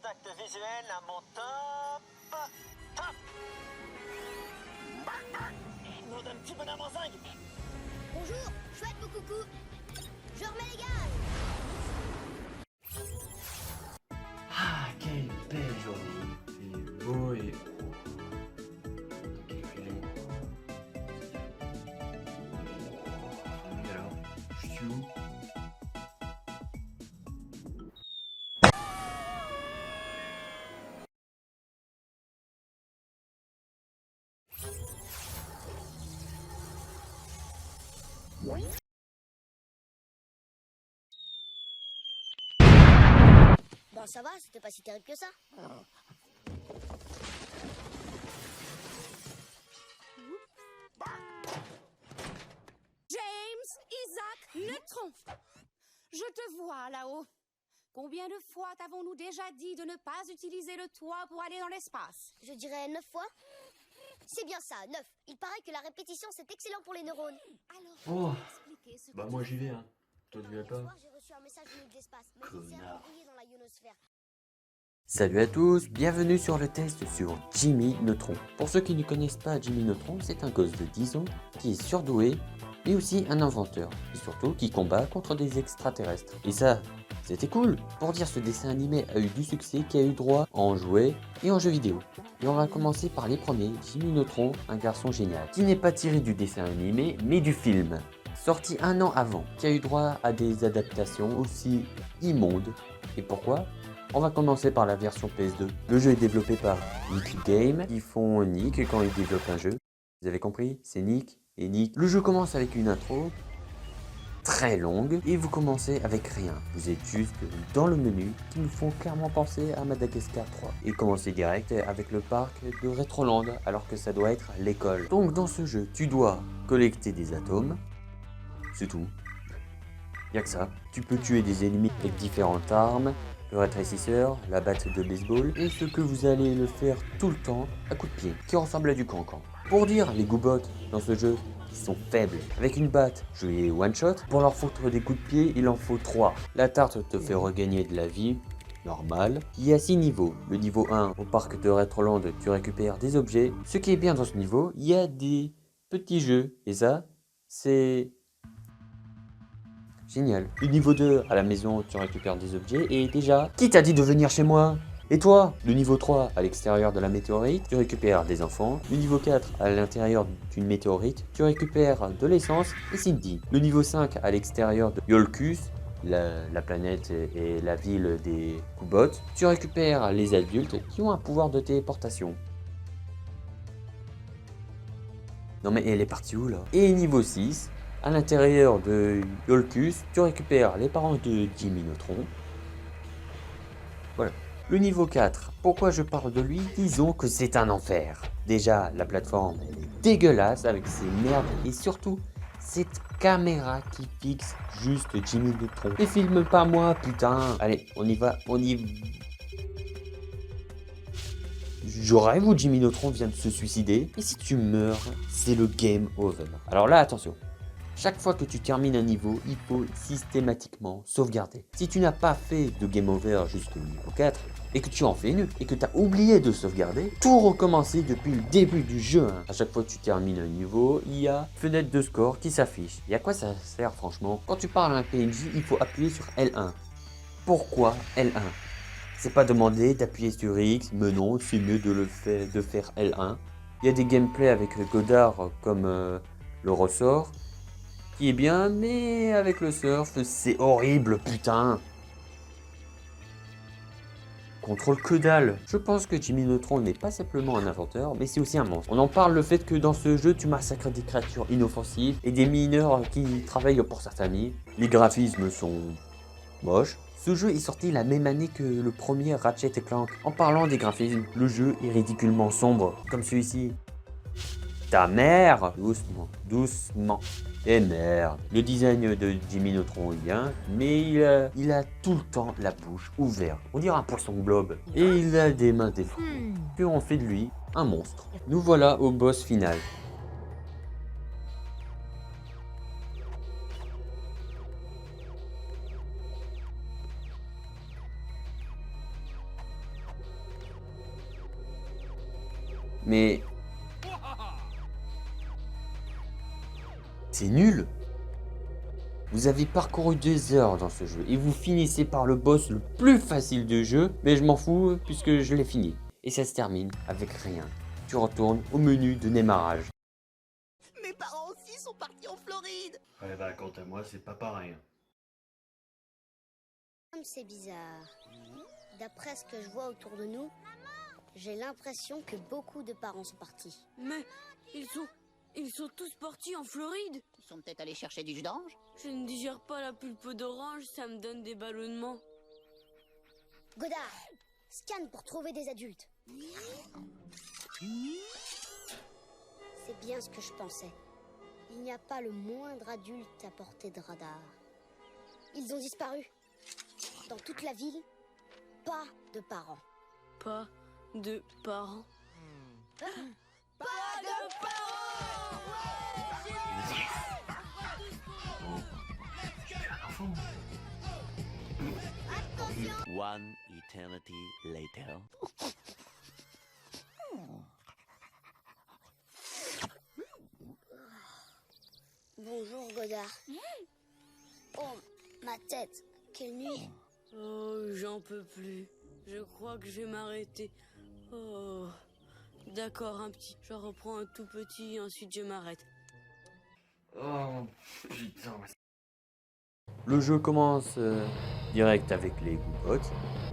contact visuel à mon top. Top. Nom d'un petit bonhomme en zinc. Bonjour, chouette mon coucou. Je remets les gaz. Ah, quelle belle journée. Il est beau et... Et alors, je suis où? Bon, ça va, c'était pas si terrible que ça. James, Isaac, Neutron. Je te vois là-haut. Combien de fois t'avons-nous déjà dit de ne pas utiliser le toit pour aller dans l'espace? Je dirais 9 fois. C'est bien ça, 9. Il paraît que la répétition, c'est excellent pour les neurones. Alors, Oh, expliquer ce bah que moi tu j'y vais, fais. hein. Toi tu Hier viens pas? soir, j'ai reçu un message venu de l'espace, mais il s'est Connard. embrouillé dans la ionosphère. Salut à tous, bienvenue sur le test sur Jimmy Neutron. Pour ceux qui ne connaissent pas Jimmy Neutron, c'est un gosse de 10 ans qui est surdoué, mais aussi un inventeur, et surtout qui combat contre des extraterrestres. Et ça, c'était cool. Pour dire, ce dessin animé a eu du succès, qui a eu droit en jouets et en jeux vidéo. Et on va commencer par les premiers, Jimmy Neutron, un garçon génial, qui n'est pas tiré du dessin animé, mais du film. Sorti un an avant, qui a eu droit à des adaptations aussi immondes. Et pourquoi ? On va commencer par la version PS2. Le jeu est développé par Nick Game, qui font Nick quand ils développent un jeu. Vous avez compris? C'est Nick et Nick. Le jeu commence avec une intro très longue et vous commencez avec rien. Vous êtes juste dans le menu qui nous font clairement penser à Madagascar 3. Et commencez direct avec le parc de Retroland alors que ça doit être l'école. Donc dans ce jeu, tu dois collecter des atomes. C'est tout. Y'a que ça. Tu peux tuer des ennemis avec différentes armes, le rétrécisseur, la batte de baseball, et ce que vous allez le faire tout le temps à coups de pied, qui ressemble à du cancan. Pour dire, les Goobots dans ce jeu, ils sont faibles. Avec une batte, je les one shot. Pour leur foutre des coups de pied, il en faut 3. La tarte te fait regagner de la vie. Normal. Il y a 6 niveaux. Le niveau 1, au parc de Retroland, tu récupères des objets. Ce qui est bien dans ce niveau, il y a des petits jeux. Et ça, c'est génial. Le niveau 2, à la maison, tu récupères des objets et déjà... Qui t'a dit de venir chez moi? Et toi? Le niveau 3, à l'extérieur de la météorite, tu récupères des enfants. Le niveau 4, à l'intérieur d'une météorite, tu récupères de l'essence et Cindy. Le niveau 5, à l'extérieur de Yolkus, la planète et la ville des Goobots, tu récupères les adultes qui ont un pouvoir de téléportation. Non mais elle est partie où là? Et niveau 6, à l'intérieur de Yolkus, tu récupères les parents de Jimmy Neutron. Voilà. Le niveau 4, pourquoi je parle de lui? Disons que c'est un enfer. Déjà, la plateforme elle est dégueulasse avec ses merdes et surtout, cette caméra qui fixe juste Jimmy Neutron. Et filme pas moi, putain. Allez, on y va, Je rêve où Jimmy Neutron vient de se suicider. Et si tu meurs, c'est le game over. Alors là, attention. Chaque fois que tu termines un niveau, il faut systématiquement sauvegarder. Si tu n'as pas fait de game over jusqu'au niveau 4, et que tu en fais une, et que tu as oublié de sauvegarder, tout recommencer depuis le début du jeu. À chaque fois que tu termines un niveau, il y a fenêtre de score qui s'affiche. Et à quoi ça sert franchement? Quand tu parles à un PNJ, il faut appuyer sur L1. Pourquoi L1? C'est pas demandé d'appuyer sur X, mais non, c'est mieux de faire L1. Il y a des gameplays avec Godard comme le ressort, qui est bien, mais avec le surf, c'est horrible, putain. Contrôle que dalle. Je pense que Jimmy Neutron n'est pas simplement un inventeur, mais c'est aussi un monstre. On en parle le fait que dans ce jeu, tu massacres des créatures inoffensives et des mineurs qui travaillent pour sa famille. Les graphismes sont moches. Ce jeu est sorti la même année que le premier Ratchet & Clank. En parlant des graphismes, le jeu est ridiculement sombre, comme celui-ci. Ta mère! Doucement, doucement. Et merde. Le design de Jimmy Neutron est bien, mais il a tout le temps la bouche ouverte. On dirait un poisson globe. Et il a des mains déformées. Puis on fait de lui un monstre. Nous voilà au boss final. Mais... c'est nul. Vous avez parcouru des heures dans ce jeu et vous finissez par le boss le plus facile du jeu, mais je m'en fous puisque je l'ai fini. Et ça se termine avec rien. Tu retournes au menu de démarrage. Mes parents aussi sont partis en Floride. Ouais, bah, quant à moi, c'est pas pareil. Comme c'est bizarre. D'après ce que je vois autour de nous, j'ai l'impression que beaucoup de parents sont partis. Mais ils sont tous partis en Floride. Ils sont peut-être allés chercher du jus d'orange. Je ne digère pas la pulpe d'orange, ça me donne des ballonnements. Godard, scanne pour trouver des adultes. C'est bien ce que je pensais. Il n'y a pas le moindre adulte à portée de radar. Ils ont disparu. Dans toute la ville, pas de parents. Pas de parents. One eternity later. Bonjour Godard. Oh, ma tête. Quelle nuit. Oh, j'en peux plus. Je crois que je vais m'arrêter. Oh, d'accord, un petit. Je reprends un tout petit, ensuite je m'arrête. Oh, putain. Le jeu commence direct avec les Goobots.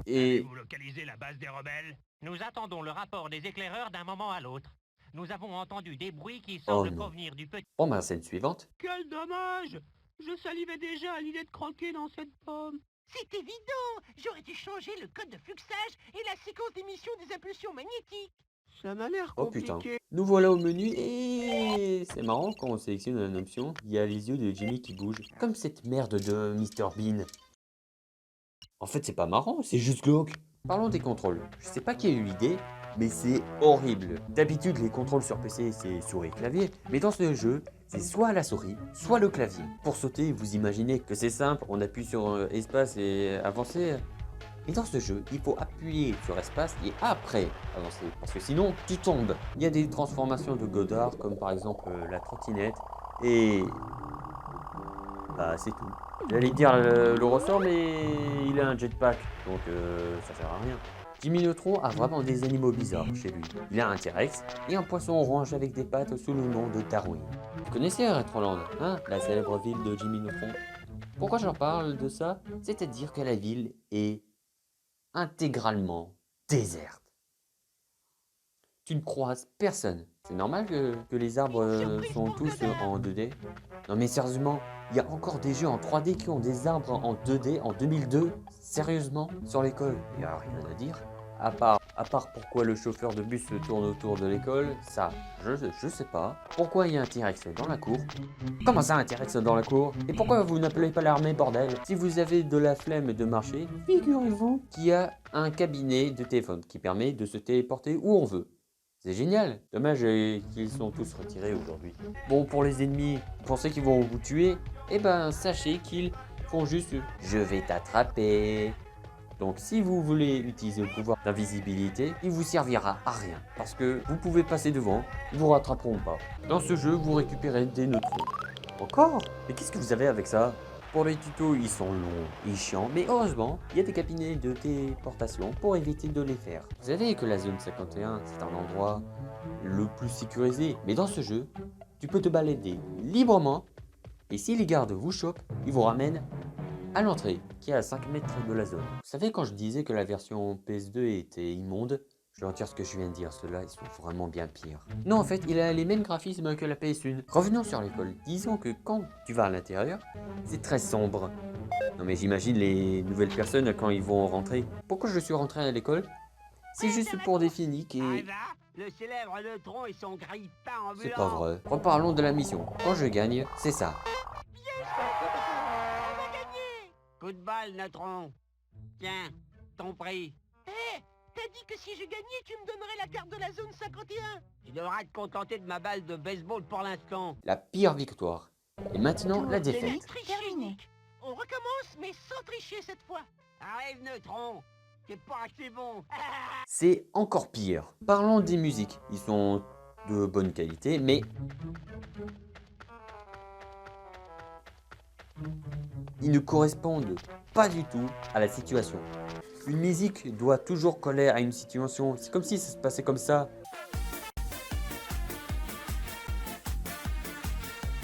Et Avez-vous localisé la base des rebelles? Nous attendons le rapport des éclaireurs d'un moment à l'autre. Nous avons entendu des bruits qui semblent non. provenir du petit... bon, bah, scène suivante. Quel dommage! Je salivais déjà à l'idée de croquer dans cette pomme. C'est évident! J'aurais dû changer le code de fluxage et la séquence d'émission des impulsions magnétiques. Ça m'a l'air Oh putain. Nous voilà au menu et c'est marrant quand on sélectionne une option, il y a les yeux de Jimmy qui bougent. Comme cette merde de Mr Bean. En fait c'est pas marrant, c'est juste glauque. Parlons des contrôles. Je sais pas qui a eu l'idée, mais c'est horrible. D'habitude les contrôles sur PC c'est souris clavier, mais dans ce jeu c'est soit la souris, soit le clavier. Pour sauter, vous imaginez que c'est simple, on appuie sur espace et avancer. Et dans ce jeu, il faut appuyer sur espace et après avancer, parce que sinon tu tombes. Il y a des transformations de Godard, comme par exemple la trottinette, et... bah c'est tout. J'allais dire le ressort, mais il a un jetpack, donc ça sert à rien. Jimmy Neutron a vraiment des animaux bizarres chez lui. Il a un T-Rex et un poisson orange avec des pattes sous le nom de Darwin. Vous connaissez Retroland, hein, la célèbre ville de Jimmy Neutron? Pourquoi j'en parle de ça? C'est-à-dire que la ville est intégralement déserte. Tu ne croises personne. C'est normal que les arbres sont tous en 2D. Non mais sérieusement, il y a encore des jeux en 3D qui ont des arbres en 2D en 2002. Sérieusement, sur l'école, il n'y a rien à dire. À part pourquoi le chauffeur de bus se tourne autour de l'école, ça, je sais pas. Pourquoi il y a un T-Rex dans la cour? Comment ça un T-Rex dans la cour? Et pourquoi vous n'appelez pas l'armée, bordel? Si vous avez de la flemme de marcher, figurez-vous qu'il y a un cabinet de téléphone qui permet de se téléporter où on veut. C'est génial. Dommage qu'ils sont tous retirés aujourd'hui. Bon, pour les ennemis, vous pensez qu'ils vont vous tuer? Eh ben, sachez qu'ils font juste « Je vais t'attraper ». Donc si vous voulez utiliser le pouvoir d'invisibilité, il vous servira à rien. Parce que vous pouvez passer devant, ils vous rattraperont pas. Dans ce jeu, vous récupérez des neutrons. Encore? Mais qu'est-ce que vous avez avec ça? Pour les tutos, ils sont longs et chiants, mais heureusement, il y a des cabinets de téléportation pour éviter de les faire. Vous savez que la zone 51, c'est un endroit le plus sécurisé. Mais dans ce jeu, tu peux te balader librement. Et si les gardes vous chopent, ils vous ramènent à l'entrée, qui est à 5 mètres de la zone. Vous savez, quand je disais que la version PS2 était immonde, je retire ce que je viens de dire, ceux-là, ils sont vraiment bien pires. Non, en fait, il a les mêmes graphismes que la PS1. Revenons sur l'école. Disons que quand tu vas à l'intérieur, c'est très sombre. Non mais j'imagine les nouvelles personnes quand ils vont rentrer. Pourquoi je suis rentré à l'école? C'est juste pour des phyniques et... Le célèbre neutron et son grille-pain ambulant. C'est pas vrai. Reparlons de la mission. Quand je gagne, c'est ça. Coup de balle, neutron. Tiens, ton prix. Hé, t'as dit que si je gagnais, tu me donnerais la carte de la zone 51. Tu devras te contenter de ma balle de baseball pour l'instant. La pire victoire. Et maintenant, la défaite. Terminé. On recommence, mais sans tricher cette fois. Arrive, neutron. C'est pas assez bon. C'est encore pire. Parlons des musiques. Ils sont de bonne qualité, mais ils ne correspondent pas du tout à la situation. Une musique doit toujours coller à une situation. C'est comme si ça se passait comme ça.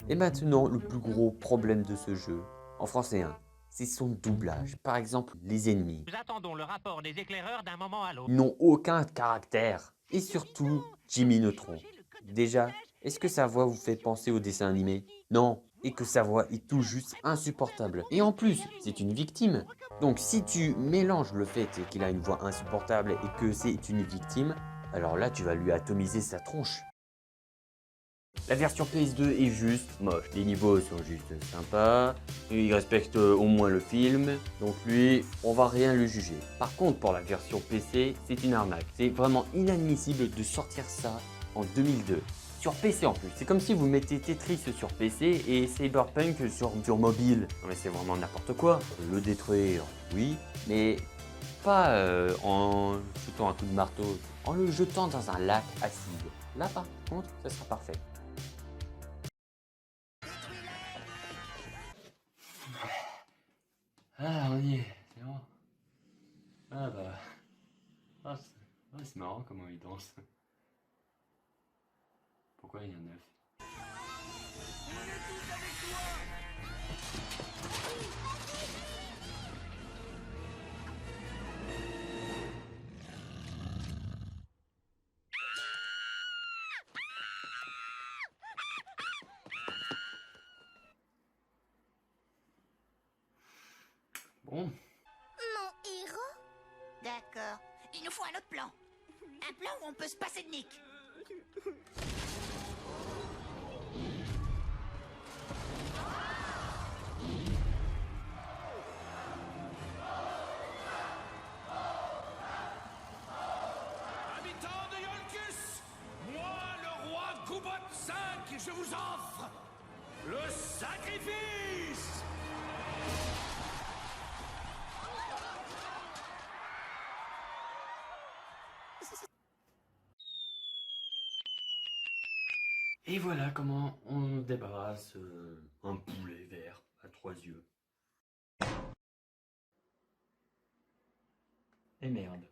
Et maintenant, le plus gros problème de ce jeu, en français 1, c'est son doublage. Par exemple, les ennemis Nous attendons le rapport des éclaireurs d'un moment à l'autre. n'ont aucun caractère. Et surtout, Jimmy Neutron. Déjà, est-ce que sa voix vous fait penser au dessin animé? Non, et que sa voix est tout juste insupportable. Et en plus, c'est une victime. Donc si tu mélanges le fait qu'il a une voix insupportable et que c'est une victime, alors là tu vas lui atomiser sa tronche. La version PS2 est juste moche, les niveaux sont juste sympas, il respecte au moins le film, donc lui, on va rien le juger. Par contre, pour la version PC, c'est une arnaque. C'est vraiment inadmissible de sortir ça en 2002. Sur PC en plus, c'est comme si vous mettez Tetris sur PC et Cyberpunk sur mobile. Non mais c'est vraiment n'importe quoi. Le détruire, oui, mais pas en shootant un coup de marteau, en le jetant dans un lac acide. Là par contre, ça sera parfait. Ah, on y est, c'est bon. Ah bah. Ah, c'est marrant comment il danse. Pourquoi il y a 9? Bon. Mon héros? D'accord. Il nous faut un autre plan. Un plan où on peut se passer de Nick. Habitants de Yolkus, moi, le roi Goubot V, je vous offre le sacrifice. Et voilà comment on débarrasse un poulet vert à 3 yeux. Et merde.